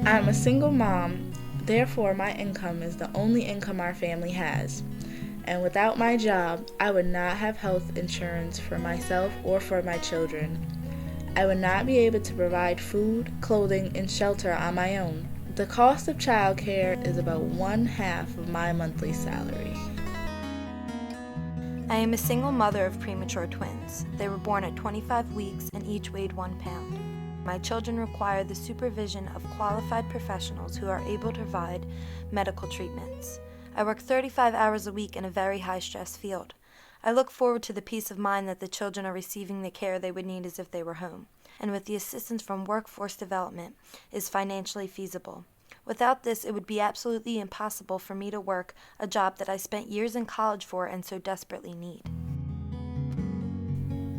I'm a single mom, therefore my income is the only income our family has. And without my job, I would not have health insurance for myself or for my children. I would not be able to provide food, clothing, and shelter on my own. The cost of childcare is about 1/2 of my monthly salary. I am a single mother of premature twins. They were born at 25 weeks and each weighed 1 pound. My children require the supervision of qualified professionals who are able to provide medical treatments. I work 35 hours a week in a very high-stress field. I look forward to the peace of mind that the children are receiving the care they would need as if they were home, and with the assistance from workforce development, is financially feasible. Without this, it would be absolutely impossible for me to work a job that I spent years in college for and so desperately need.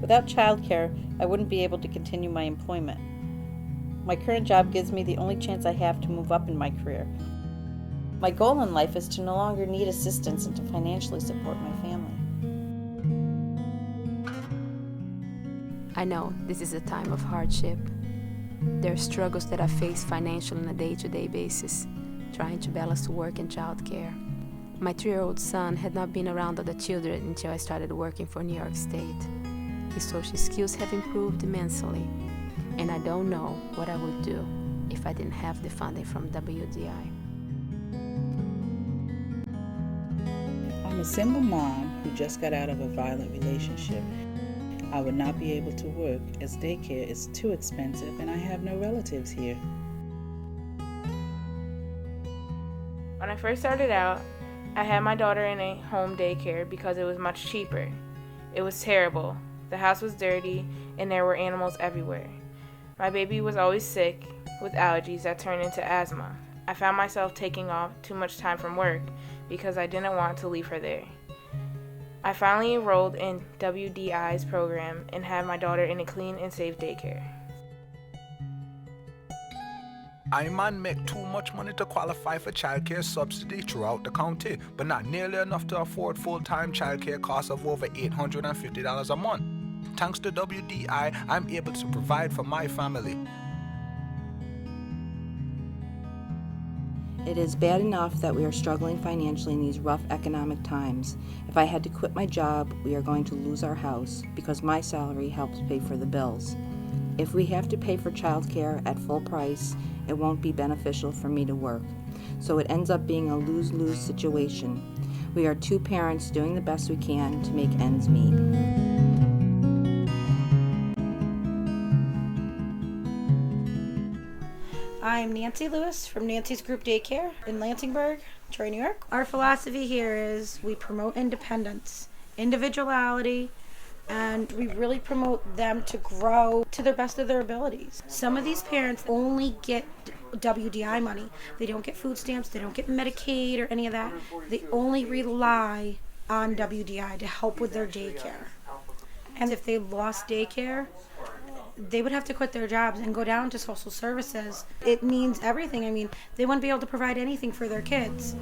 Without childcare, I wouldn't be able to continue my employment. My current job gives me the only chance I have to move up in my career. My goal in life is to no longer need assistance and to financially support my family. I know this is a time of hardship. There are struggles that I face financially on a day-to-day basis, trying to balance work and childcare. My 3-year-old son had not been around other children until I started working for New York State. His social skills have improved immensely, and I don't know what I would do if I didn't have the funding from WDI. I'm a single mom who just got out of a violent relationship. I would not be able to work as daycare is too expensive and I have no relatives here. When I first started out, I had my daughter in a home daycare because it was much cheaper. It was terrible. The house was dirty and there were animals everywhere. My baby was always sick with allergies that turned into asthma. I found myself taking off too much time from work because I didn't want to leave her there. I finally enrolled in WDI's program and had my daughter in a clean and safe daycare. I man make too much money to qualify for childcare subsidy throughout the county, but not nearly enough to afford full-time childcare costs of over $850 a month. Thanks to WDI, I'm able to provide for my family. It is bad enough that we are struggling financially in these rough economic times. If I had to quit my job, we are going to lose our house because my salary helps pay for the bills. If we have to pay for childcare at full price, it won't be beneficial for me to work. So it ends up being a lose-lose situation. We are 2 parents doing the best we can to make ends meet. I'm Nancy Lewis from Nancy's Group Daycare in Lansingburg, Troy, New York. Our philosophy here is we promote independence, individuality, and we really promote them to grow to the best of their abilities. Some of these parents only get WDI money. They don't get food stamps, they don't get Medicaid or any of that. They only rely on WDI to help with their daycare. And if they lost daycare, they would have to quit their jobs and go down to social services. It means everything. I mean, they wouldn't be able to provide anything for their kids.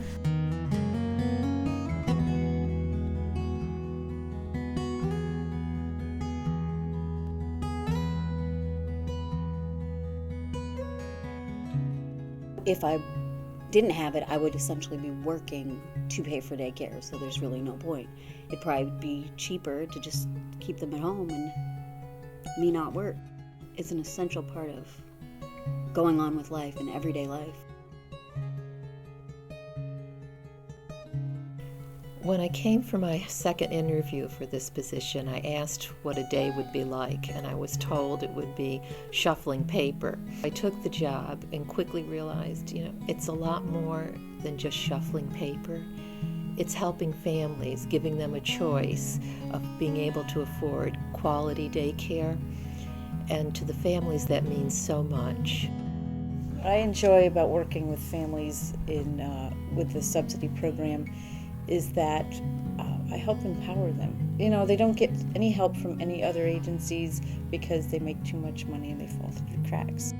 If I didn't have it, I would essentially be working to pay for daycare, so there's really no point. It'd probably be cheaper to just keep them at home and me not work. It's an essential part of going on with life and everyday life. When I came for my second interview for this position, I asked what a day would be like, and I was told it would be shuffling paper. I took the job and quickly realized, it's a lot more than just shuffling paper. It's helping families, giving them a choice of being able to afford quality daycare, and to the families that means so much. What I enjoy about working with families with the subsidy program is that I help empower them. They don't get any help from any other agencies because they make too much money and they fall through the cracks.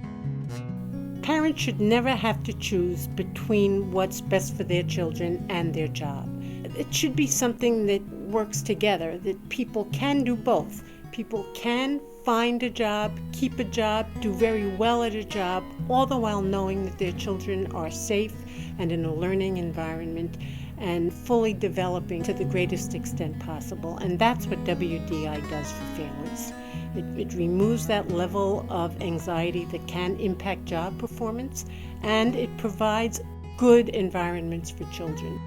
Parents should never have to choose between what's best for their children and their job. It should be something that works together, that people can do both. People can find a job, keep a job, do very well at a job, all the while knowing that their children are safe and in a learning environment and fully developing to the greatest extent possible. And that's what WDI does for families. It removes that level of anxiety that can impact job performance, and it provides good environments for children.